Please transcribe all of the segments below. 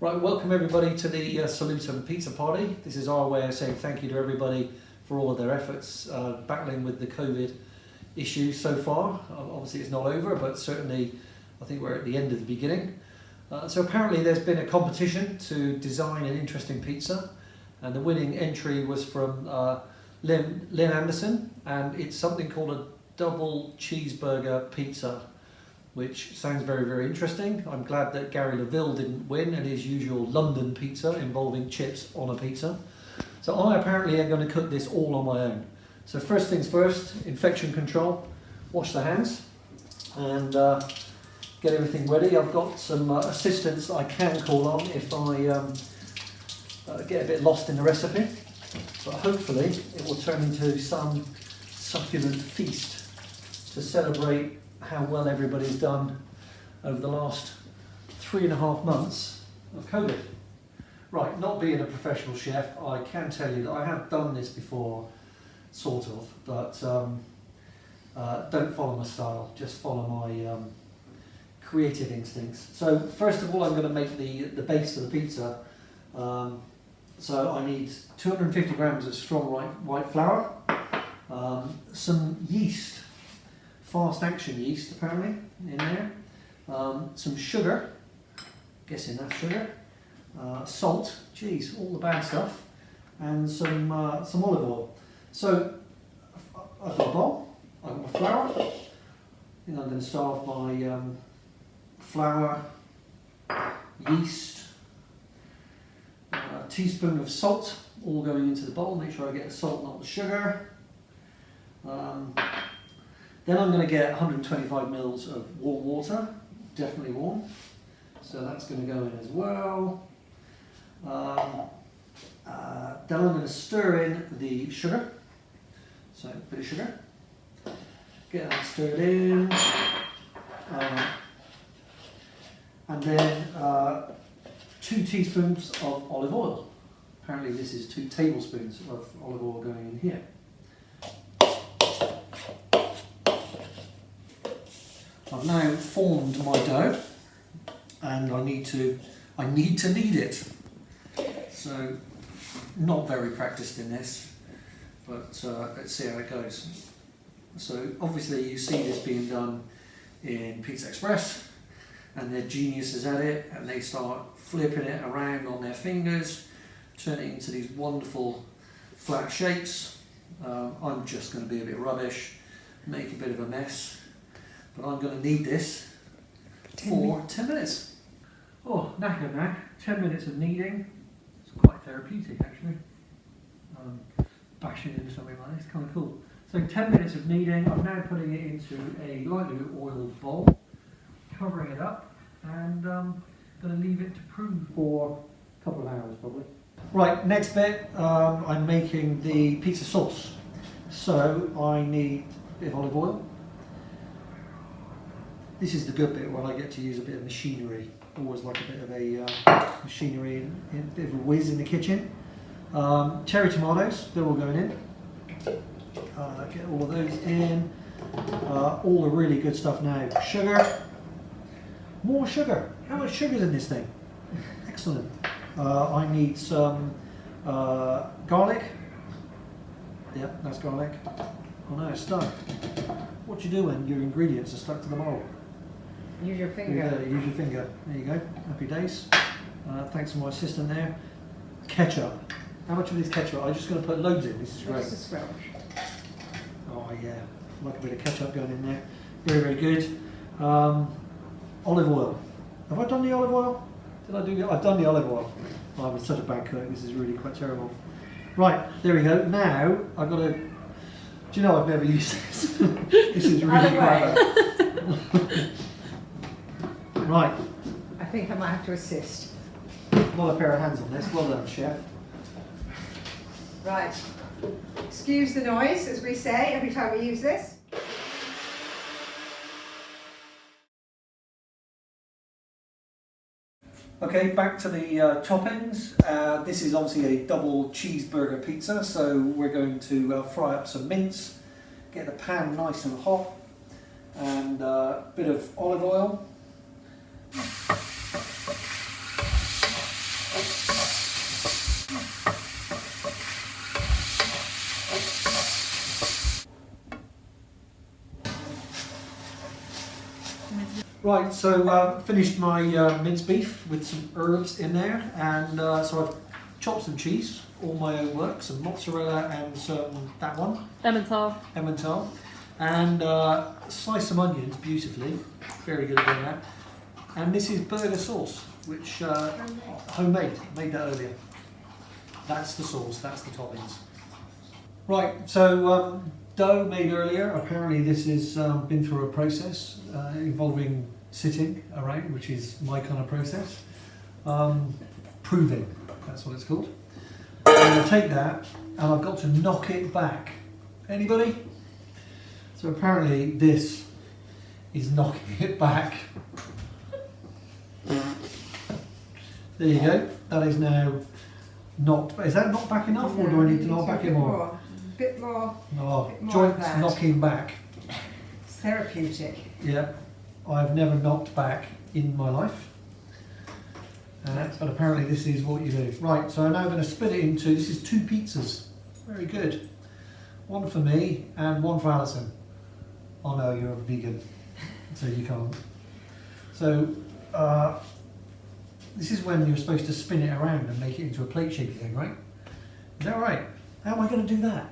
Right, welcome everybody to the Salutem pizza party. This is our way of saying thank you to everybody for all of their efforts battling with the COVID issue so far. Obviously it's not over, but certainly I think we're at the end of the beginning. So apparently there's been a competition to design an interesting pizza, and the winning entry was from Lynn Anderson, and it's something called a double cheeseburger pizza, which sounds very, very interesting. I'm glad that Gary LaVille didn't win and his usual London pizza involving chips on a pizza. So I apparently am going to cook this all on my own. So first things first, infection control, wash the hands and get everything ready. I've got some assistants that I can call on if I get a bit lost in the recipe, but hopefully it will turn into some succulent feast to celebrate how well everybody's done over the last 3.5 months of COVID. Right, not being a professional chef, I can tell you that I have done this before, sort of, but don't follow my style, just follow my creative instincts. So first of all, I'm going to make the base for the pizza. So I need 250 grams of strong white flour, some yeast, fast action yeast apparently in there, some sugar, guessing that's sugar, salt, geez, all the bad stuff, and some olive oil. So I've got a bowl, I've got my flour. I think I'm going to start off my flour, yeast, a teaspoon of salt, all going into the bowl. Make sure I get the salt, not the sugar. Then I'm going to get 125 mils of warm water, definitely warm, so that's going to go in as well. Then I'm going to stir in the sugar, so a bit of sugar, get that stirred in, and then 2 teaspoons of olive oil. Apparently this is 2 tablespoons of olive oil going in here. I've now formed my dough, and I need to knead it. So, not very practiced in this, but let's see how it goes. So, obviously, you see this being done in Pizza Express, and they're geniuses at it, and they start flipping it around on their fingers, turning it into these wonderful flat shapes. I'm just going to be a bit rubbish, make a bit of a mess. But I'm going to knead this for 10 minutes. Oh, knacker knack. 10 minutes of kneading. It's quite therapeutic actually. Bashing into something like this, kind of cool. So 10 minutes of kneading. I'm now putting it into a lightly oiled bowl, covering it up, and going to leave it to prune for a couple of hours probably. Right, next bit, I'm making the pizza sauce. So I need a bit of olive oil. This is the good bit when I get to use a bit of machinery. Always like a bit of a machinery and a bit of a whiz in the kitchen. Cherry tomatoes, they're all going in. Get all of those in. All the really good stuff now. Sugar. More sugar. How much sugar is in this thing? Excellent. I need some garlic. Yep, that's garlic. Oh no, it's stuck. What do you do when your ingredients are stuck to the mould? Use your finger. Use your finger. There you go. Happy days. Thanks to my assistant there. Ketchup. How much of this ketchup? I'm just going to put loads in. This is great. Just a squelch. Oh yeah. Like a bit of ketchup going in there. Very, very good. Olive oil. Have I done the olive oil? Did I do the? I've done the olive oil. Oh, I'm such a bad cook. This is really quite terrible. Right. There we go. Now I've got to. Do you know I've never used this? This is really quite. Right. I think I might have to assist. Not a pair of hands on this. Well done, chef. Right. Excuse the noise, as we say every time we use this. Okay, back to the toppings. This is obviously a double cheeseburger pizza, so we're going to fry up some mince, get the pan nice and hot, and a bit of olive oil. Right, so finished my minced beef with some herbs in there, and so I've chopped some cheese, all my own work, some mozzarella and some, that one, Emmental, and sliced some onions beautifully, very good at doing that. And this is burger sauce, which homemade, made that earlier. That's the sauce, that's the toppings. Right, so dough made earlier. Apparently this has been through a process involving sitting around, which is my kind of process. Proving, that's what it's called. I'm going to take that and I've got to knock it back. Anybody? So apparently this is knocking it back. There you go. That is now knocked. Is that not back enough, or do I need to knock back it more? A bit more. Oh, bit more joints of that. knocking back. It's therapeutic. Yeah, I've never knocked back in my life. But apparently this is what you do. Right, so I'm now going to split it into, this is 2 pizzas. Very good. One for me and one for Alison. Oh no, you're a vegan, so you can't. So, this is when you're supposed to spin it around and make it into a plate shapey thing, right? Is that right? How am I going to do that?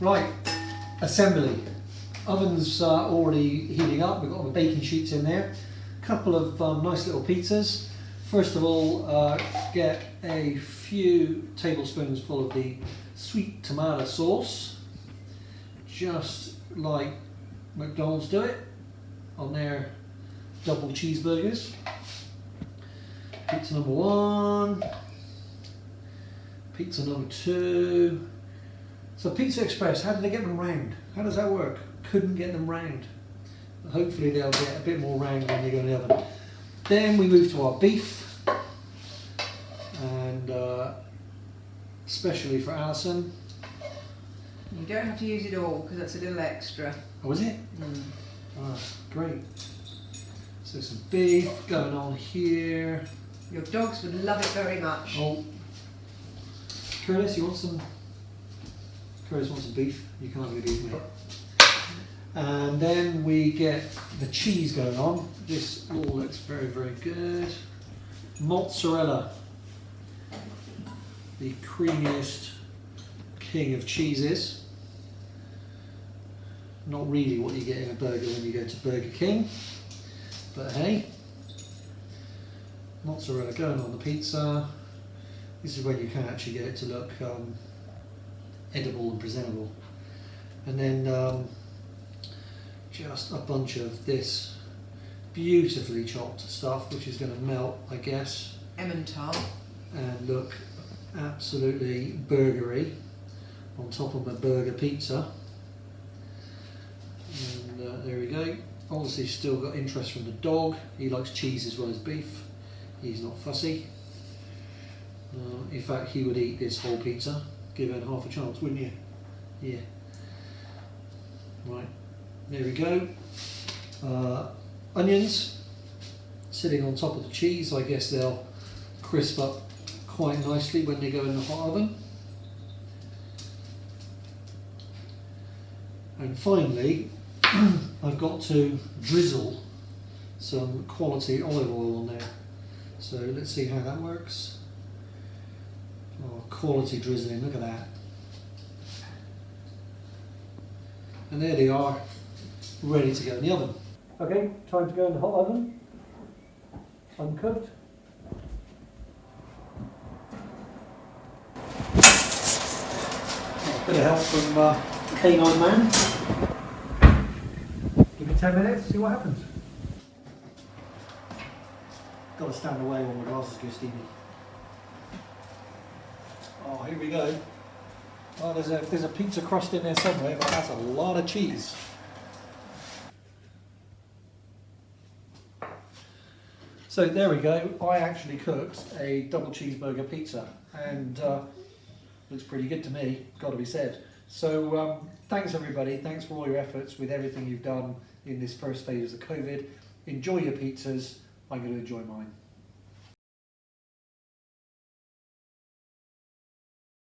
Right, assembly. Oven's already heating up. We've got all the baking sheets in there. Couple of nice little pizzas. First of all, get a few tablespoons full of the sweet tomato sauce, just like McDonald's do it on their double cheeseburgers. Pizza number 1, pizza number 2. So Pizza Express, how did they get them round? How does that work? Couldn't get them round. Hopefully they'll get a bit more round when they go in the oven. Then we move to our beef, and especially for Alison. You don't have to use it all because that's a little extra. Oh, is it? Ah, great. So some beef going on here. Your dogs would love it very much. Oh, Curtis, you want some? Curtis wants some beef. You can't have beef, mate. And then we get the cheese going on. This all looks very, very good. Mozzarella, the creamiest king of cheeses. Not really what you get in a burger when you go to Burger King, but hey. Mozzarella going on the pizza. This is when you can actually get it to look edible and presentable. And then just a bunch of this beautifully chopped stuff, which is going to melt, I guess, Emmental. and look absolutely burgery on top of my burger pizza. And there we go. Obviously still got interest from the dog. He likes cheese as well as beef. He's not fussy. In fact, he would eat this whole pizza. Give it half a chance, wouldn't you? Yeah. Right. There we go. Onions sitting on top of the cheese. I guess they'll crisp up quite nicely when they go in the hot oven. And finally, I've got to drizzle some quality olive oil on there. So let's see how that works. Oh, quality drizzling, look at that. And there they are, ready to go in the oven. Okay, time to go in the hot oven. Uncooked. A bit of help from Canine Man. Give it 10 minutes, see what happens. Got to stand away when my glasses go steamy. Oh, here we go. Oh, there's a pizza crust in there somewhere, but that's a lot of cheese. So there we go. I actually cooked a double cheeseburger pizza, and looks pretty good to me, got to be said. So thanks everybody. Thanks for all your efforts with everything you've done in this first phase of COVID. Enjoy your pizzas. I'm going to enjoy mine.